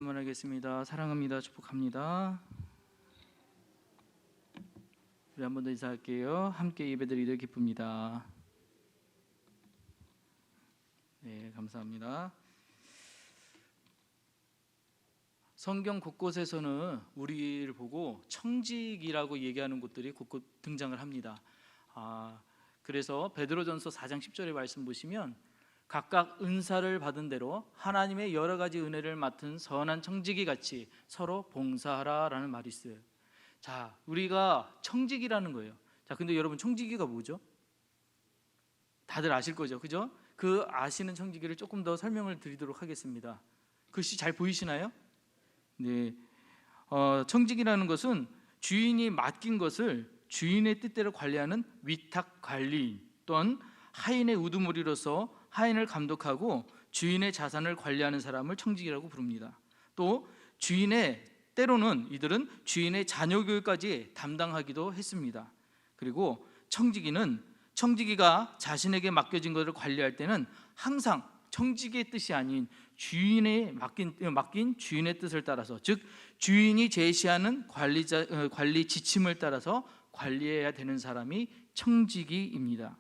하겠습니다. 사랑합니다. 축복합니다. 우리 한 번 더 인사할게요. 함께 예배드리려 기쁩니다. 네, 감사합니다. 성경 곳곳에서는 우리를 보고 청직이라고 얘기하는 곳들이 곳곳 등장을 합니다. 그래서 베드로전서 4장 10절의 말씀 보시면 각각 은사를 받은 대로 하나님의 여러 가지 은혜를 맡은 선한 청지기 같이 서로 봉사하라라는 말이 있어요. 자, 우리가 청지기라는 거예요. 자, 근데 여러분 청지기가 뭐죠? 다들 아실 거죠, 그죠? 그 아시는 청지기를 조금 더 설명을 드리도록 하겠습니다. 글씨 잘 보이시나요? 네, 청지기라는 것은 주인이 맡긴 것을 주인의 뜻대로 관리하는 위탁 관리인 또는 하인의 우두머리로서 하인을 감독하고 주인의 자산을 관리하는 사람을 청지기라고 부릅니다. 또 때로는 이들은 주인의 자녀 교육까지 담당하기도 했습니다. 그리고 청지기가 자신에게 맡겨진 것을 관리할 때는 항상 청지기의 뜻이 아닌 주인의 맡긴 주인의 뜻을 따라서, 즉 주인이 제시하는 관리 지침을 따라서 관리해야 되는 사람이 청지기입니다.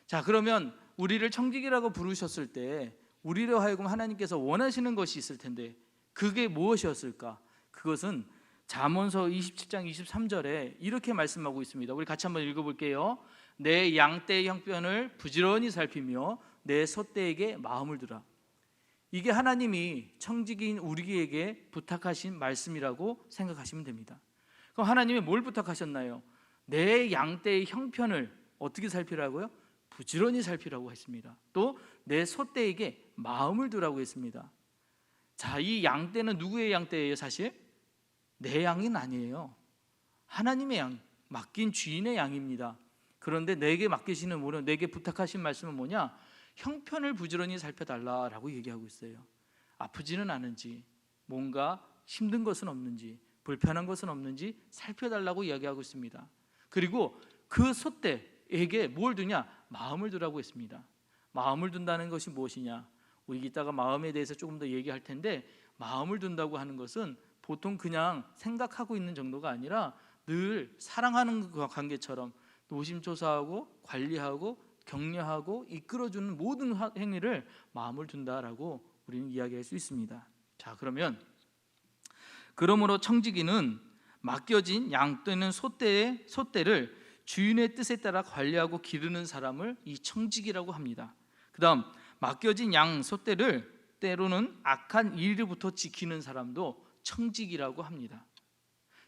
자, 그러면 우리를 청지기라고 부르셨을 때 우리로 하여금 하나님께서 원하시는 것이 있을 텐데 그게 무엇이었을까? 그것은 잠언서 27장 23절에 이렇게 말씀하고 있습니다. 우리 같이 한번 읽어볼게요. 내 양떼의 형편을 부지런히 살피며 내 소떼에게 마음을 두라. 이게 하나님이 청지기인 우리에게 부탁하신 말씀이라고 생각하시면 됩니다. 그럼 하나님이 뭘 부탁하셨나요? 내 양떼의 형편을 어떻게 살피라고요? 부지런히 살피라고 했습니다. 또 내 소떼에게 마음을 두라고 했습니다. 자, 이 양떼는 누구의 양떼예요? 사실 내 양은 아니에요. 하나님의 양, 맡긴 주인의 양입니다. 그런데 내게 맡기시는 내게 부탁하신 말씀은 뭐냐? 형편을 부지런히 살펴달라라고 얘기하고 있어요. 아프지는 않은지, 뭔가 힘든 것은 없는지, 불편한 것은 없는지 살펴달라고 이야기하고 있습니다. 그리고 그 소떼에게 뭘 두냐? 마음을 두라고 했습니다. 마음을 둔다는 것이 무엇이냐? 우리 이따가 마음에 대해서 조금 더 얘기할 텐데, 마음을 둔다고 하는 것은 보통 그냥 생각하고 있는 정도가 아니라 늘 사랑하는 관계처럼 노심초사하고 관리하고 격려하고 이끌어주는 모든 행위를 마음을 둔다라고 우리는 이야기할 수 있습니다. 자, 그러므로 청지기는 맡겨진 양 또는 소떼를 주인의 뜻에 따라 관리하고 기르는 사람을 이 청지기라고 합니다. 그 다음 맡겨진 양, 소떼를 때로는 악한 이로부터 지키는 사람도 청지기라고 합니다.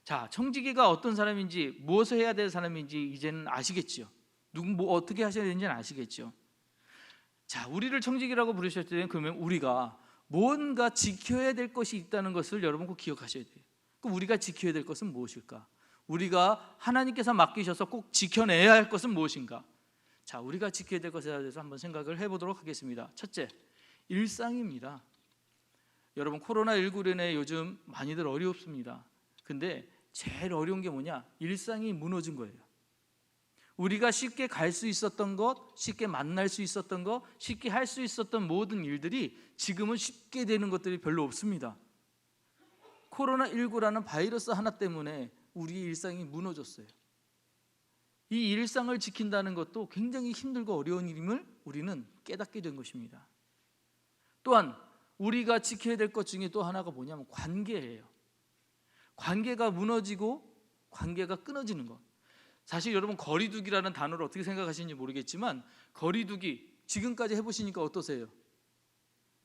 자, 청지기가 어떤 사람인지, 무엇을 해야 될 사람인지 이제는 아시겠죠? 어떻게 하셔야 되는지는 아시겠죠? 자, 우리를 청지기라고 부르셨을 때는 그러면 우리가 뭔가 지켜야 될 것이 있다는 것을 여러분 꼭 기억하셔야 돼요. 그럼 우리가 지켜야 될 것은 무엇일까? 우리가 하나님께서 맡기셔서 꼭 지켜내야 할 것은 무엇인가? 자, 우리가 지켜야 될 것에 대해서 한번 생각을 해보도록 하겠습니다. 첫째, 일상입니다. 여러분 코로나19로 인해 요즘 많이들 어렵습니다. 근데 제일 어려운 게 뭐냐? 일상이 무너진 거예요. 우리가 쉽게 갈 수 있었던 것, 쉽게 만날 수 있었던 것, 쉽게 할 수 있었던 모든 일들이 지금은 쉽게 되는 것들이 별로 없습니다. 코로나19라는 바이러스 하나 때문에 우리 일상이 무너졌어요. 이 일상을 지킨다는 것도 굉장히 힘들고 어려운 일임을 우리는 깨닫게 된 것입니다. 또한 우리가 지켜야 될 것 중에 또 하나가 뭐냐면 관계예요. 관계가 무너지고 관계가 끊어지는 것. 사실 여러분 거리두기라는 단어를 어떻게 생각하시는지 모르겠지만 거리두기 지금까지 해보시니까 어떠세요?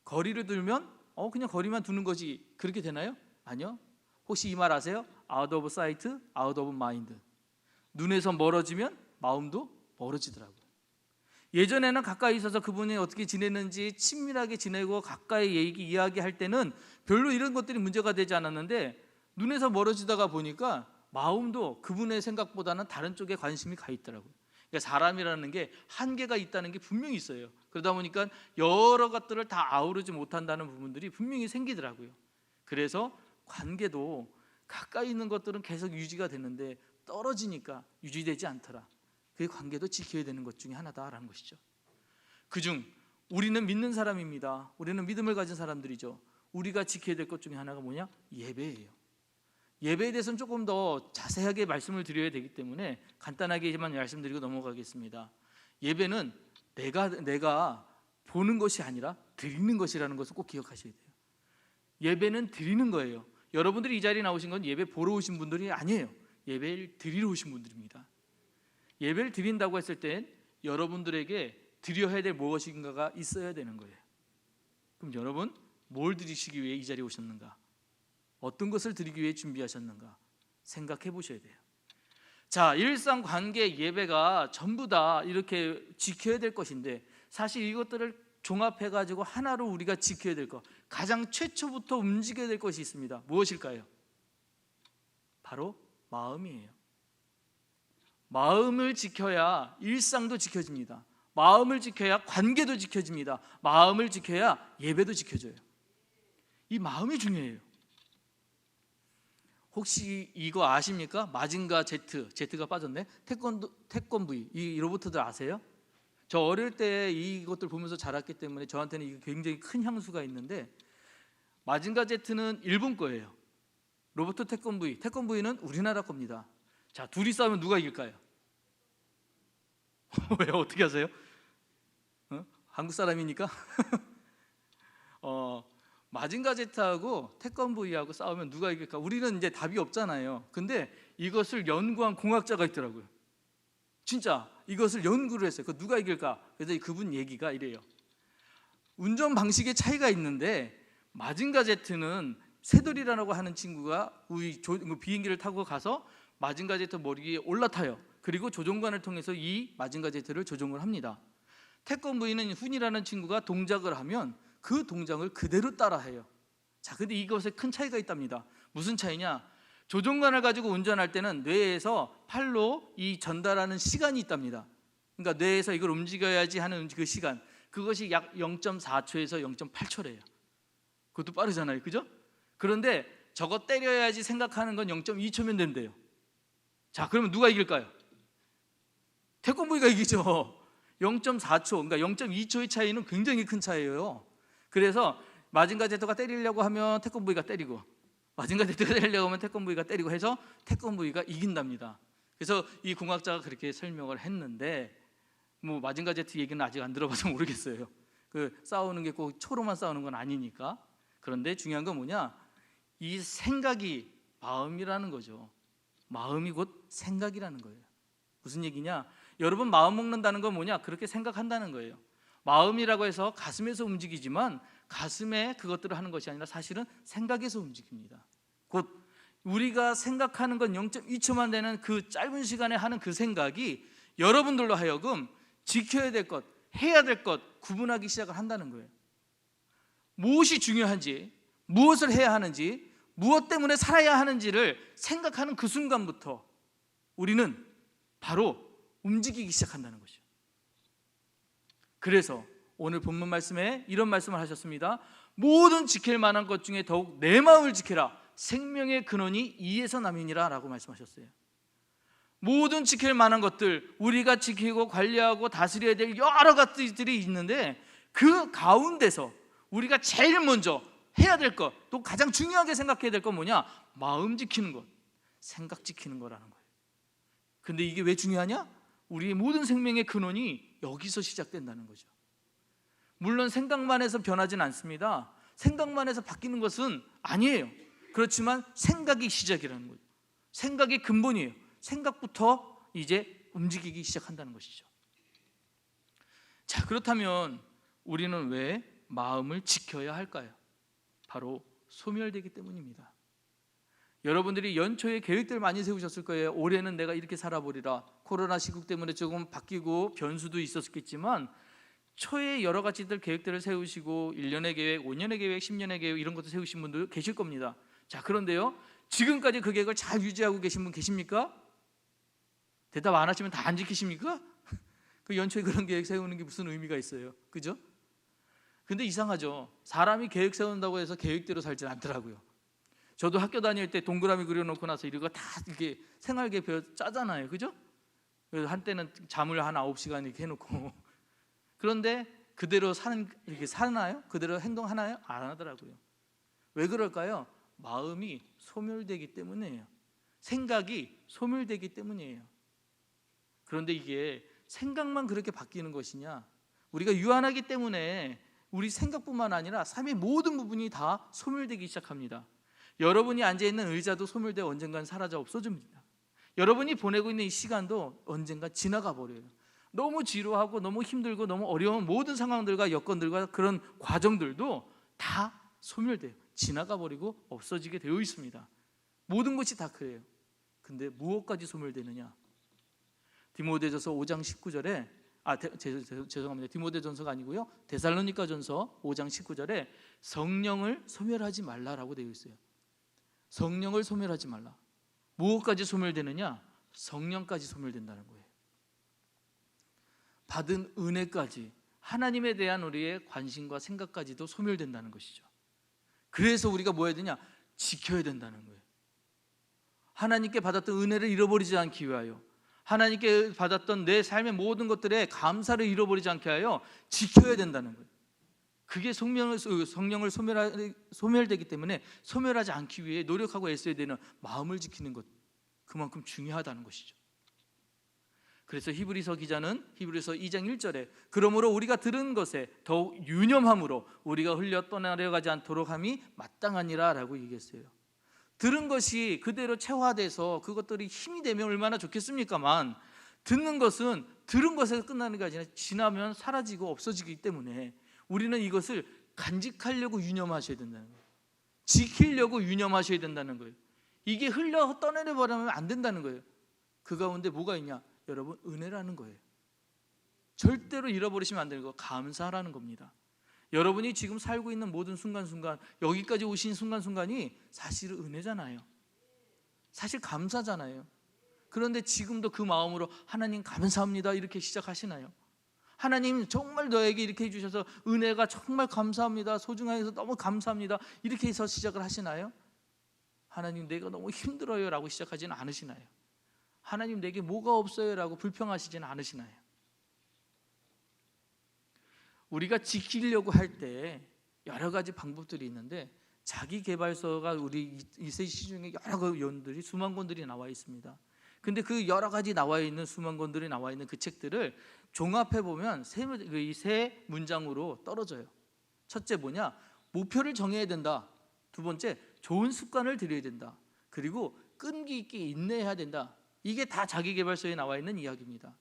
거리를 두면 그냥 거리만 두는 거지 그렇게 되나요? 아니요. 혹시 이 말 아세요? Out of sight, out of mind. 눈에서 멀어지면 마음도 멀어지더라고요. 예전에는 가까이 있어서 그분이 어떻게 지냈는지 친밀하게 지내고 가까이 이야기할 때는 별로 이런 것들이 문제가 되지 않았는데 눈에서 멀어지다가 보니까 마음도 그분의 생각보다는 다른 쪽에 관심이 가 있더라고요. 그러니까 사람이라는 게 한계가 있다는 게 분명히 있어요. 그러다 보니까 여러 것들을 다 아우르지 못한다는 부분들이 분명히 생기더라고요. 그래서 관계도 가까이 있는 것들은 계속 유지가 되는데 떨어지니까 유지되지 않더라. 그 관계도 지켜야 되는 것 중에 하나다라는 것이죠. 그중 우리는 믿는 사람입니다. 우리는 믿음을 가진 사람들이죠. 우리가 지켜야 될 것 중에 하나가 뭐냐? 예배예요. 예배에 대해서는 조금 더 자세하게 말씀을 드려야 되기 때문에 간단하게만 말씀드리고 넘어가겠습니다. 예배는 내가 보는 것이 아니라 드리는 것이라는 것을 꼭 기억하셔야 돼요. 예배는 드리는 거예요. 여러분들이 이 자리에 나오신 건 예배 보러 오신 분들이 아니에요. 예배를 드리러 오신 분들입니다. 예배를 드린다고 했을 땐 여러분들에게 드려야 될 무엇인가가 있어야 되는 거예요. 그럼 여러분 뭘 드리시기 위해 이 자리에 오셨는가? 어떤 것을 드리기 위해 준비하셨는가? 생각해 보셔야 돼요. 자, 일상관계 예배가 전부 다 이렇게 지켜야 될 것인데 사실 이것들을 종합해가지고 하나로 우리가 지켜야 될 것, 가장 최초부터 움직여야 될 것이 있습니다. 무엇일까요? 바로 마음이에요. 마음을 지켜야 일상도 지켜집니다. 마음을 지켜야 관계도 지켜집니다. 마음을 지켜야 예배도 지켜져요. 이 마음이 중요해요. 혹시 이거 아십니까? 마징가 Z가 빠졌네. 태권브이 이 로봇들 아세요? 저 어릴 때 이것들 보면서 자랐기 때문에 저한테는 이게 굉장히 큰 향수가 있는데, 마징가 Z는 일본 거예요. 로봇 태권브이는 우리나라 겁니다. 자, 둘이 싸우면 누가 이길까요? 왜요? 어떻게 하세요? 한국 사람이니까? 마징가 Z하고 태권브이하고 싸우면 누가 이길까? 우리는 이제 답이 없잖아요. 근데 이것을 연구한 공학자가 있더라고요. 진짜 이것을 연구를 했어요. 그 누가 이길까? 그래서 그분 얘기가 이래요. 운전 방식의 차이가 있는데 마징가 Z는 새돌이라고 하는 친구가 우리 비행기를 타고 가서 마징가 Z 머리 위에 올라타요. 그리고 조종관을 통해서 이 마징가 Z를 조종을 합니다. 태권브이는 훈이라는 친구가 동작을 하면 그 동작을 그대로 따라해요. 자, 근데 이것에 큰 차이가 있답니다. 무슨 차이냐? 조종관을 가지고 운전할 때는 뇌에서 팔로 이 전달하는 시간이 있답니다. 그러니까 뇌에서 이걸 움직여야지 하는 그 시간, 그것이 약 0.4초에서 0.8초래요. 그것도 빠르잖아요, 그죠? 그런데 저거 때려야지 생각하는 건 0.2초면 된대요. 자, 그러면 누가 이길까요? 태권브이가 이기죠. 0.4초, 그러니까 0.2초의 차이는 굉장히 큰 차이예요. 그래서 마징가 Z가 때리려고 하면 태권브이가 때리고, 마징가 Z가 때리려고 하면 태권브이가 때리고 해서 태권브이가 이긴답니다. 그래서 이 공학자가 그렇게 설명을 했는데, 뭐 마징가 Z 얘기는 아직 안 들어봐서 모르겠어요. 그 싸우는 게 꼭 초로만 싸우는 건 아니니까. 그런데 중요한 건 뭐냐? 이 생각이 마음이라는 거죠. 마음이 곧 생각이라는 거예요. 무슨 얘기냐? 여러분, 마음 먹는다는 건 뭐냐? 그렇게 생각한다는 거예요. 마음이라고 해서 가슴에서 움직이지만 가슴에 그것들을 하는 것이 아니라 사실은 생각에서 움직입니다. 곧 우리가 생각하는 건 0.2초만 되는 그 짧은 시간에 하는 그 생각이 여러분들로 하여금 지켜야 될 것, 해야 될 것 구분하기 시작을 한다는 거예요. 무엇이 중요한지, 무엇을 해야 하는지, 무엇 때문에 살아야 하는지를 생각하는 그 순간부터 우리는 바로 움직이기 시작한다는 것이죠. 그래서 오늘 본문 말씀에 이런 말씀을 하셨습니다. 모든 지킬 만한 것 중에 더욱 내 마음을 지켜라. 생명의 근원이 이에서 남이니라 라고 말씀하셨어요. 모든 지킬 만한 것들, 우리가 지키고 관리하고 다스려야 될 여러 가지들이 있는데 그 가운데서 우리가 제일 먼저 해야 될 것, 또 가장 중요하게 생각해야 될 건 뭐냐? 마음 지키는 것, 생각 지키는 거라는 거예요. 근데 이게 왜 중요하냐? 우리의 모든 생명의 근원이 여기서 시작된다는 거죠. 물론 생각만 해서 변하진 않습니다. 생각만 해서 바뀌는 것은 아니에요. 그렇지만 생각이 시작이라는 거죠. 생각이 근본이에요. 생각부터 이제 움직이기 시작한다는 것이죠. 자, 그렇다면 우리는 왜 마음을 지켜야 할까요? 바로 소멸되기 때문입니다. 여러분들이 연초에 계획들 많이 세우셨을 거예요. 올해는 내가 이렇게 살아보리라. 코로나 시국 때문에 조금 바뀌고 변수도 있었겠지만 초에 여러 가지들 계획들을 세우시고 1년의 계획, 5년의 계획, 10년의 계획 이런 것도 세우신 분들 계실 겁니다. 자, 그런데요, 지금까지 그 계획을 잘 유지하고 계신 분 계십니까? 대답 안 하시면 다 안 지키십니까? 그 연초에 그런 계획 세우는 게 무슨 의미가 있어요? 그죠? 근데 이상하죠. 사람이 계획 세운다고 해서 계획대로 살지 않더라고요. 저도 학교 다닐 때 동그라미 그려놓고 나서 이거 다 이렇게 생활계표 짜잖아요, 그죠? 그래서 한때는 잠을 한 9시간 이렇게 해놓고 그런데 그대로 이렇게 사나요? 그대로 행동하나요? 안 하더라고요. 왜 그럴까요? 마음이 소멸되기 때문이에요. 생각이 소멸되기 때문이에요. 그런데 이게 생각만 그렇게 바뀌는 것이냐? 우리가 유한하기 때문에 우리 생각뿐만 아니라 삶의 모든 부분이 다 소멸되기 시작합니다. 여러분이 앉아있는 의자도 소멸되어 언젠간 사라져 없어집니다. 여러분이 보내고 있는 이 시간도 언젠가 지나가 버려요. 너무 지루하고 너무 힘들고 너무 어려운 모든 상황들과 여건들과 그런 과정들도 다 소멸돼요. 지나가 버리고 없어지게 되어 있습니다. 모든 것이 다 그래요. 근데 무엇까지 소멸되느냐? 디모데전서 5장 19절에 죄송합니다. 디모데전서가 아니고요. 데살로니가전서 5장 19절에 성령을 소멸하지 말라라고 되어 있어요. 성령을 소멸하지 말라. 무엇까지 소멸되느냐? 성령까지 소멸된다는 거예요. 받은 은혜까지, 하나님에 대한 우리의 관심과 생각까지도 소멸된다는 것이죠. 그래서 우리가 뭐 해야 되냐? 지켜야 된다는 거예요. 하나님께 받았던 은혜를 잃어버리지 않기 위하여, 하나님께 받았던 내 삶의 모든 것들에 감사를 잃어버리지 않게 하여 지켜야 된다는 거예요. 그게 성령을 소멸되기 때문에 소멸하지 않기 위해 노력하고 애써야 되는 마음을 지키는 것, 그만큼 중요하다는 것이죠. 그래서 히브리서 기자는 히브리서 2장 1절에 그러므로 우리가 들은 것에 더욱 유념함으로 우리가 흘려 떠나려 가지 않도록 함이 마땅하니라 라고 얘기했어요. 들은 것이 그대로 체화돼서 그것들이 힘이 되면 얼마나 좋겠습니까만, 듣는 것은 들은 것에서 끝나는 게 아니라 지나면 사라지고 없어지기 때문에 우리는 이것을 간직하려고 유념하셔야 된다는 거예요. 지키려고 유념하셔야 된다는 거예요. 이게 흘러 떠내려 버리면 안 된다는 거예요. 그 가운데 뭐가 있냐? 여러분, 은혜라는 거예요. 절대로 잃어버리시면 안 되는 거, 감사라는 겁니다. 여러분이 지금 살고 있는 모든 순간순간, 여기까지 오신 순간순간이 사실은 은혜잖아요. 사실 감사잖아요. 그런데 지금도 그 마음으로 하나님 감사합니다 이렇게 시작하시나요? 하나님 정말 너에게 이렇게 해주셔서 은혜가 정말 감사합니다, 소중해서 너무 감사합니다 이렇게 해서 시작을 하시나요? 하나님 내가 너무 힘들어요 라고 시작하지는 않으시나요? 하나님 내게 뭐가 없어요 라고 불평하시지는 않으시나요? 우리가 지키려고 할 때 여러 가지 방법들이 있는데, 자기개발서가 우리 이세 시중에 여러 연들이 수만 권들이 나와 있습니다. 근데 그 여러 가지 나와 있는 수만 권들이 나와 있는 그 책들을 종합해 보면 세 문장으로 떨어져요. 첫째 뭐냐? 목표를 정해야 된다. 두 번째, 좋은 습관을 들여야 된다. 그리고 끈기 있게 인내해야 된다. 이게 다 자기개발서에 나와 있는 이야기입니다.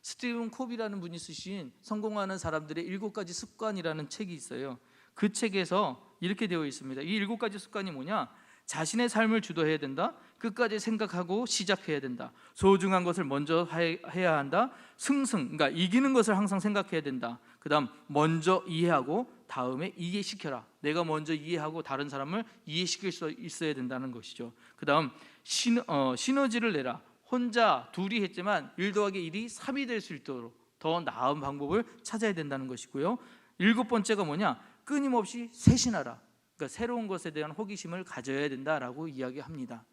스티븐 콥이라는 분이 쓰신 성공하는 사람들의 7가지 습관이라는 책이 있어요. 그 책에서 이렇게 되어 있습니다. 이 7가지 습관이 뭐냐? 자신의 삶을 주도해야 된다. 끝까지 생각하고 시작해야 된다. 소중한 것을 먼저 해야 한다. 그러니까 이기는 것을 항상 생각해야 된다. 그 다음 먼저 이해하고 다음에 이해시켜라. 내가 먼저 이해하고 다른 사람을 이해시킬 수 있어야 된다는 것이죠. 그 다음 시너지를 내라. 혼자 둘이 했지만 1 더하기 1이 3이 될 수 있도록 더 나은 방법을 찾아야 된다는 것이고요. 7번째가 뭐냐? 끊임없이 쇄신하라. 그러니까 새로운 것에 대한 호기심을 가져야 된다라고 이야기합니다.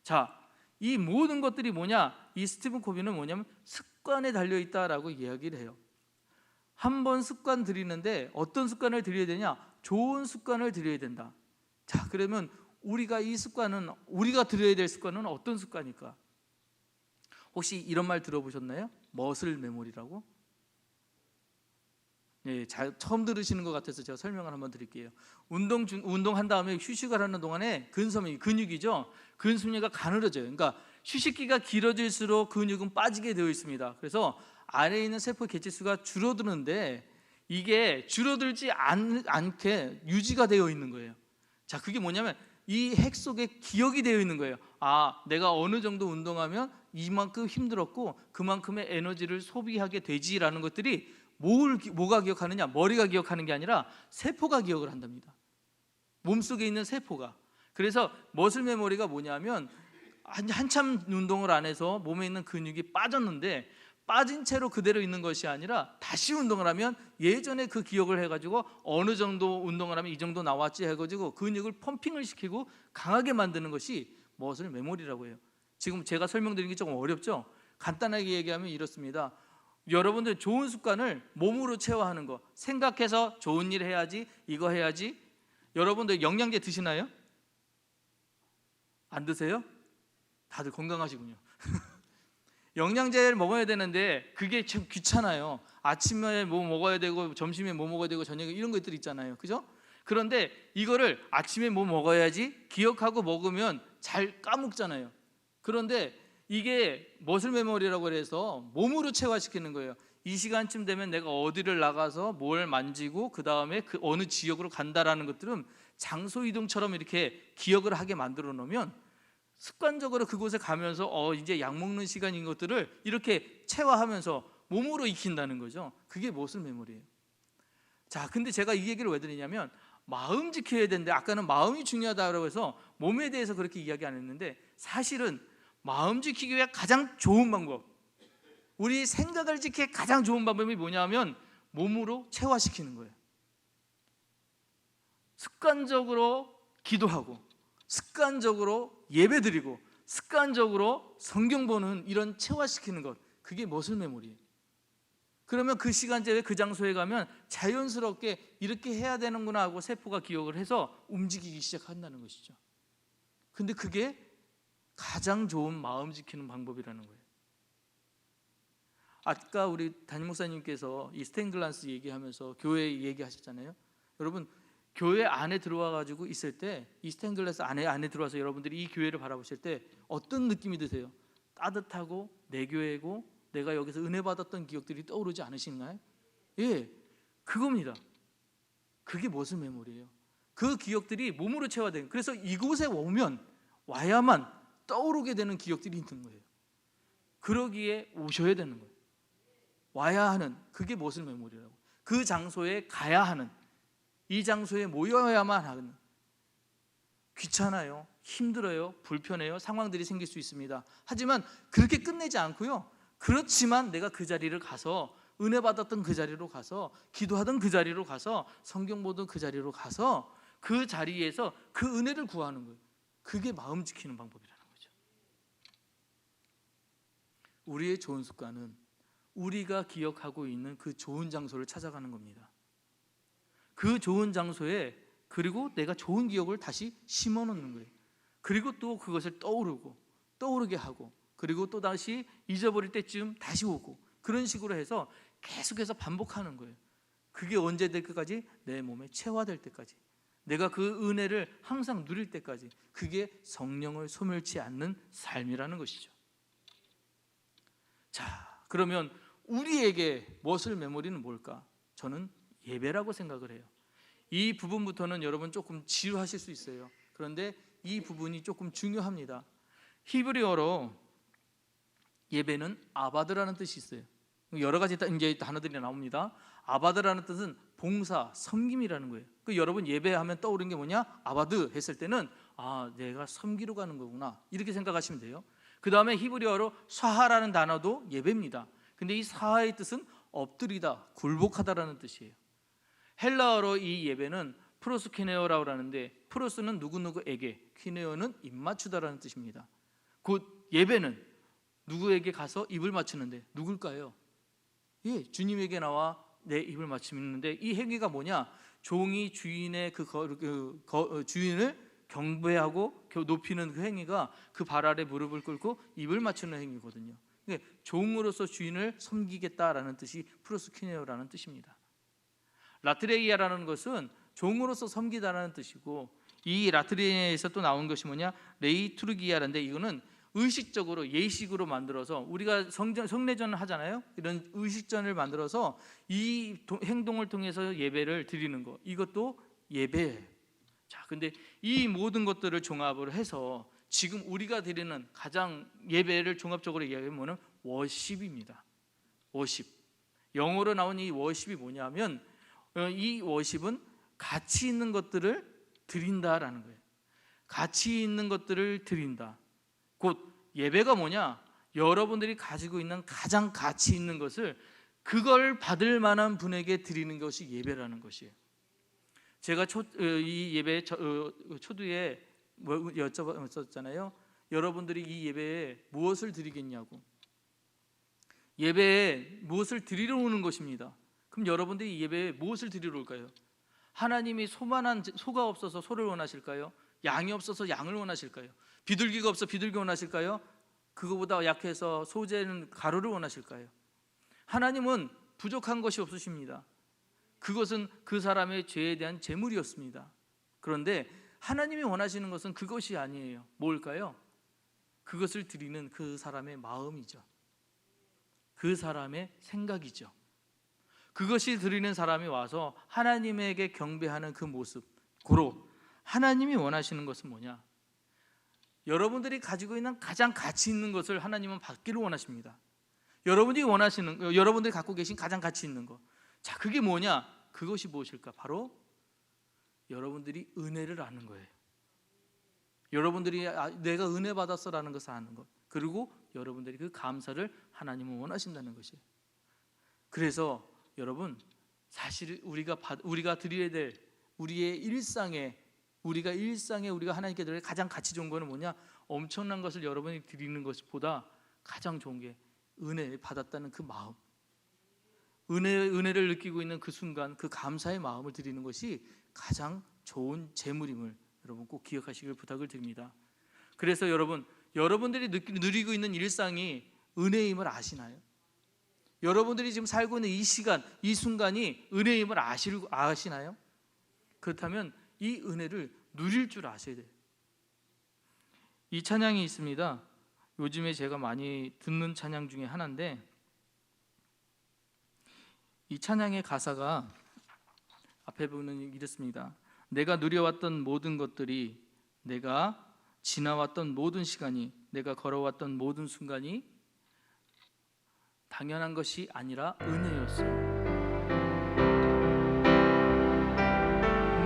자, 이 모든 것들이 뭐냐? 이 스티븐 코비는 뭐냐면 습관에 달려있다라고 이야기를 해요. 한 번 습관 들이는데 어떤 습관을 들여야 되냐? 좋은 습관을 들여야 된다. 자, 그러면 우리가 들여야 될 습관은 어떤 습관일까? 혹시 이런 말 들어보셨나요? 머슬 메모리라고? 네, 처음 들으시는 것 같아서 제가 설명을 한번 드릴게요. 운동한 다음에 휴식을 하는 동안에 근육이죠. 근수미가 가늘어져요. 그러니까 휴식기가 길어질수록 근육은 빠지게 되어 있습니다. 그래서 안에 있는 세포 개체수가 줄어드는데 이게 줄어들지 않게 유지가 되어 있는 거예요. 자, 그게 뭐냐면 이 핵 속에 기억이 되어 있는 거예요. 아, 내가 어느 정도 운동하면 이만큼 힘들었고 그만큼의 에너지를 소비하게 되지라는 것들이 뭐가 기억하느냐? 머리가 기억하는 게 아니라 세포가 기억을 한답니다. 몸속에 있는 세포가. 그래서 머슬 메모리가 뭐냐면 한참 운동을 안 해서 몸에 있는 근육이 빠졌는데 빠진 채로 그대로 있는 것이 아니라 다시 운동을 하면 예전에 그 기억을 해가지고 어느 정도 운동을 하면 이 정도 나왔지 해가지고 근육을 펌핑을 시키고 강하게 만드는 것이 머슬 메모리라고 해요. 지금 제가 설명드리는 게 조금 어렵죠? 간단하게 얘기하면 이렇습니다. 여러분들 좋은 습관을 몸으로 체화하는 거, 생각해서 좋은 일 해야지, 이거 해야지, 여러분들 영양제 드시나요? 안 드세요? 다들 건강하시군요. 영양제를 먹어야 되는데 그게 참 귀찮아요. 아침에 뭐 먹어야 되고 점심에 뭐 먹어야 되고 저녁에 이런 것들 있잖아요. 그죠? 그런데 이거를 아침에 뭐 먹어야지 기억하고 먹으면 잘 까먹잖아요. 그런데 이게 머슬 메모리라고 해서 몸으로 체화시키는 거예요. 이 시간쯤 되면 내가 어디를 나가서 뭘 만지고 그 다음에 그 어느 지역으로 간다라는 것들은 장소 이동처럼 이렇게 기억을 하게 만들어 놓으면 습관적으로 그곳에 가면서 이제 약 먹는 시간인 것들을 이렇게 체화하면서 몸으로 익힌다는 거죠. 그게 머슬 메모리예요. 자, 근데 제가 이 얘기를 왜 드리냐면 마음 지켜야 되는데 아까는 마음이 중요하다고 해서 몸에 대해서 그렇게 이야기 안 했는데 사실은 마음 지키기 위해 가장 좋은 방법, 우리 생각을 지키기 가장 좋은 방법이 뭐냐면 몸으로 체화시키는 거예요. 습관적으로 기도하고 습관적으로 예배드리고 습관적으로 성경 보는 이런 체화시키는 것, 그게 머슬 메모리예요. 그러면 그 시간대에 그 장소에 가면 자연스럽게 이렇게 해야 되는구나 하고 세포가 기억을 해서 움직이기 시작한다는 것이죠. 근데 그게 가장 좋은 마음 지키는 방법이라는 거예요. 아까 우리 담임 목사님께서 이 스테인글라스 얘기하면서 교회 얘기하셨잖아요. 여러분, 교회 안에 들어와 가지고 있을 때 이 스테인글라스 안에 들어와서 여러분들이 이 교회를 바라보실 때 어떤 느낌이 드세요? 따뜻하고 내 교회고 내가 여기서 은혜 받았던 기억들이 떠오르지 않으신가요? 예, 그겁니다. 그게 머슬 메모리예요. 그 기억들이 몸으로 체화돼요. 그래서 이곳에 와야만 떠오르게 되는 기억들이 있는 거예요. 그러기에 오셔야 되는 거예요. 와야 하는, 그게 머슬 메모리라고. 그 장소에 가야 하는, 이 장소에 모여야만 하는. 귀찮아요, 힘들어요, 불편해요, 상황들이 생길 수 있습니다. 하지만 그렇게 끝내지 않고요, 그렇지만 내가 그 자리를 가서 은혜 받았던 그 자리로 가서 기도하던 그 자리로 가서 성경 보던 그 자리로 가서 그 자리에서 그 은혜를 구하는 거예요. 그게 마음 지키는 방법이라는 거죠. 우리의 좋은 습관은 우리가 기억하고 있는 그 좋은 장소를 찾아가는 겁니다. 그 좋은 장소에 그리고 내가 좋은 기억을 다시 심어 놓는 거예요. 그리고 또 그것을 떠오르게 하고 그리고 또 다시 잊어버릴 때쯤 다시 오고, 그런 식으로 해서 계속해서 반복하는 거예요. 그게 언제 될 때까지? 내 몸에 체화될 때까지, 내가 그 은혜를 항상 누릴 때까지. 그게 성령을 소멸치 않는 삶이라는 것이죠. 자, 그러면 우리에게 머슬 메모리는 뭘까? 저는 예배라고 생각을 해요. 이 부분부터는 여러분 조금 지루하실 수 있어요. 그런데 이 부분이 조금 중요합니다. 히브리어로 예배는 아바드라는 뜻이 있어요. 여러 가지 이제 단어들이 나옵니다. 아바드라는 뜻은 봉사, 섬김이라는 거예요. 그 여러분 예배하면 떠오르는 게 뭐냐? 아바드 했을 때는 내가 섬기러 가는 거구나, 이렇게 생각하시면 돼요. 그 다음에 히브리어로 사하라는 단어도 예배입니다. 근데 이 사하의 뜻은 엎드리다, 굴복하다라는 뜻이에요. 헬라어로 이 예배는 프로스키네오라고 하는데, 프로스는 누구누구에게, 키네오는 입맞추다라는 뜻입니다. 곧 예배는 누구에게 가서 입을 맞추는데 누굴까요? 예, 주님에게 나와 내 입을 맞추는데, 이 행위가 뭐냐? 종이 주인의 주인을 경배하고 높이는 그 행위가 그 발 아래 무릎을 꿇고 입을 맞추는 행위거든요. 그러니까 종으로서 주인을 섬기겠다라는 뜻이 프로스키네오라는 뜻입니다. 라트레이아라는 것은 종으로서 섬기다라는 뜻이고, 이 라트레이아에서 또 나온 것이 뭐냐? 레이투르기아라는데, 이거는 의식적으로 예식으로 만들어서 우리가 성례전을 하잖아요. 이런 의식전을 만들어서 이 행동을 통해서 예배를 드리는 거, 이것도 예배예요. 자, 근데 이 모든 것들을 종합을 해서 지금 우리가 드리는 가장 예배를 종합적으로 얘기하면 뭐는 워십입니다. 워십. 영어로 나온 이 워십이 뭐냐면, 이 워십은 가치 있는 것들을 드린다라는 거예요. 가치 있는 것들을 드린다. 곧 예배가 뭐냐? 여러분들이 가지고 있는 가장 가치 있는 것을, 그걸 받을 만한 분에게 드리는 것이 예배라는 것이에요. 제가 이 예배 초두에 여쭤봤잖아요. 여러분들이 이 예배에 무엇을 드리겠냐고. 예배에 무엇을 드리러 오는 것입니다. 그럼 여러분들이 이 예배에 무엇을 드리러 올까요? 하나님이 소만한 소가 없어서 소를 원하실까요? 양이 없어서 양을 원하실까요? 비둘기가 없어 비둘기 원하실까요? 그거보다 약해서 소재는 가루를 원하실까요? 하나님은 부족한 것이 없으십니다. 그것은 그 사람의 죄에 대한 제물이었습니다. 그런데 하나님이 원하시는 것은 그것이 아니에요. 뭘까요? 그것을 드리는 그 사람의 마음이죠. 그 사람의 생각이죠. 그것이 드리는 사람이 와서 하나님에게 경배하는 그 모습, 고로 하나님이 원하시는 것은 뭐냐? 여러분들이 가지고 있는 가장 가치 있는 것을 하나님은 받기를 원하십니다. 여러분들이 갖고 계신 가장 가치 있는 것, 자, 그게 뭐냐? 그것이 무엇일까? 바로 여러분들이 은혜를 아는 거예요. 여러분들이 내가 은혜 받았어라는 것을 아는 것, 그리고 여러분들이 그 감사를 하나님은 원하신다는 것이에요. 그래서 여러분, 사실 우리가 드려야 될 우리의 일상에 우리가 하나님께 드릴 가장 가치 좋은 거는 뭐냐? 엄청난 것을 여러분이 드리는 것보다 가장 좋은 게 은혜 받았다는 그 마음, 은혜를 느끼고 있는 그 순간, 그 감사의 마음을 드리는 것이 가장 좋은 재물임을 여러분 꼭 기억하시길 부탁을 드립니다. 그래서 여러분들이 누리고 있는 일상이 은혜임을 아시나요? 여러분들이 지금 살고 있는 이 시간, 이 순간이 은혜임을 아시나요? 그렇다면 이 은혜를 누릴 줄 아셔야 돼요. 이 찬양이 있습니다. 요즘에 제가 많이 듣는 찬양 중에 하나인데, 이 찬양의 가사가 앞에 보면 이렇습니다. 내가 누려왔던 모든 것들이, 내가 지나왔던 모든 시간이, 내가 걸어왔던 모든 순간이 당연한 것이 아니라 은혜였어.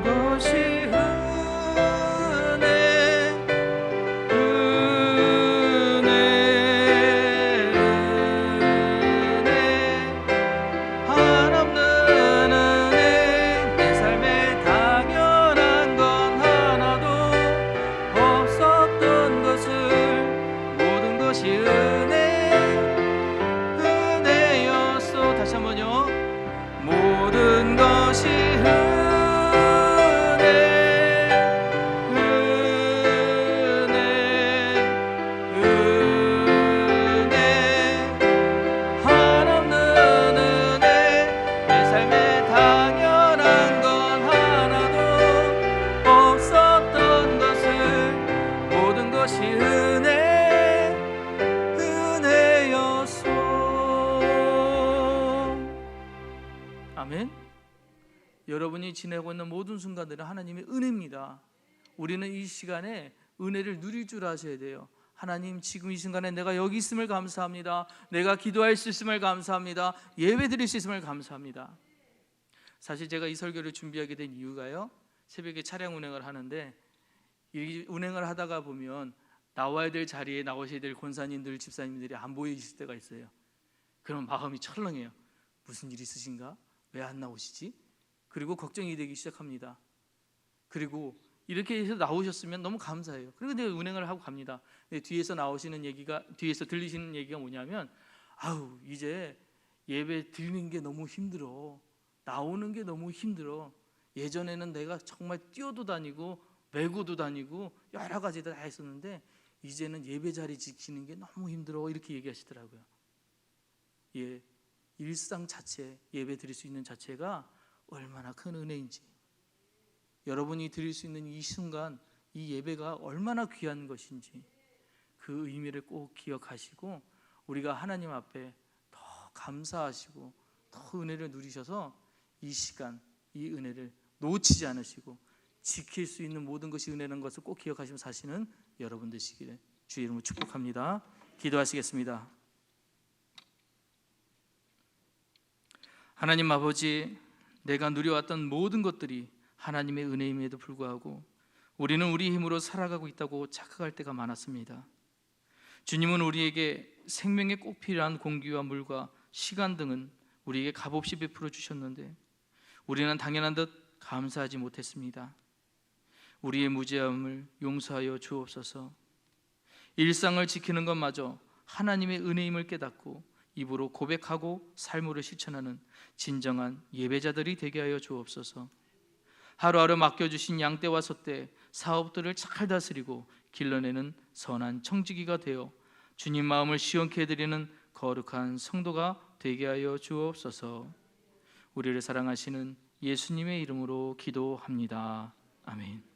것이 아멘. 여러분이 지내고 있는 모든 순간들은 하나님의 은혜입니다. 우리는 이 시간에 은혜를 누릴 줄 아셔야 돼요. 하나님, 지금 이 순간에 내가 여기 있음을 감사합니다. 내가 기도할 수 있음을 감사합니다. 예배 드릴 수 있음을 감사합니다. 사실 제가 이 설교를 준비하게 된 이유가요, 새벽에 차량 운행을 하는데 이 운행을 하다가 보면 나와야 될 자리에 나오셔야 될 권사님들, 집사님들이 안 보이실 때가 있어요. 그럼 마음이 철렁해요. 무슨 일 있으신가? 왜 안 나오시지? 그리고 걱정이 되기 시작합니다. 그리고 이렇게 해서 나오셨으면 너무 감사해요. 그리고 내가 운행을 하고 갑니다. 뒤에서 들리시는 얘기가 뭐냐면, 아우, 이제 예배 드리는 게 너무 힘들어. 나오는 게 너무 힘들어. 예전에는 내가 정말 뛰어도 다니고 메고도 다니고 여러 가지 다 했었는데 이제는 예배 자리 지키는 게 너무 힘들어. 이렇게 얘기하시더라고요. 예, 일상 자체, 예배 드릴 수 있는 자체가 얼마나 큰 은혜인지, 여러분이 드릴 수 있는 이 순간, 이 예배가 얼마나 귀한 것인지 그 의미를 꼭 기억하시고, 우리가 하나님 앞에 더 감사하시고 더 은혜를 누리셔서 이 시간, 이 은혜를 놓치지 않으시고 지킬 수 있는 모든 것이 은혜라는 것을 꼭 기억하시며 사시는 여러분 되시기를 주의 이름으로 축복합니다. 기도하시겠습니다. 하나님 아버지, 내가 누려왔던 모든 것들이 하나님의 은혜임에도 불구하고 우리는 우리 힘으로 살아가고 있다고 착각할 때가 많았습니다. 주님은 우리에게 생명에 꼭 필요한 공기와 물과 시간 등은 우리에게 값없이 베풀어 주셨는데 우리는 당연한 듯 감사하지 못했습니다. 우리의 무죄함을 용서하여 주옵소서. 일상을 지키는 것마저 하나님의 은혜임을 깨닫고 입으로 고백하고 삶으로 실천하는 진정한 예배자들이 되게 하여 주옵소서. 하루하루 맡겨주신 양떼와 소떼, 사업들을 잘 다스리고 길러내는 선한 청지기가 되어 주님 마음을 시원케 해드리는 거룩한 성도가 되게 하여 주옵소서. 우리를 사랑하시는 예수님의 이름으로 기도합니다. 아멘.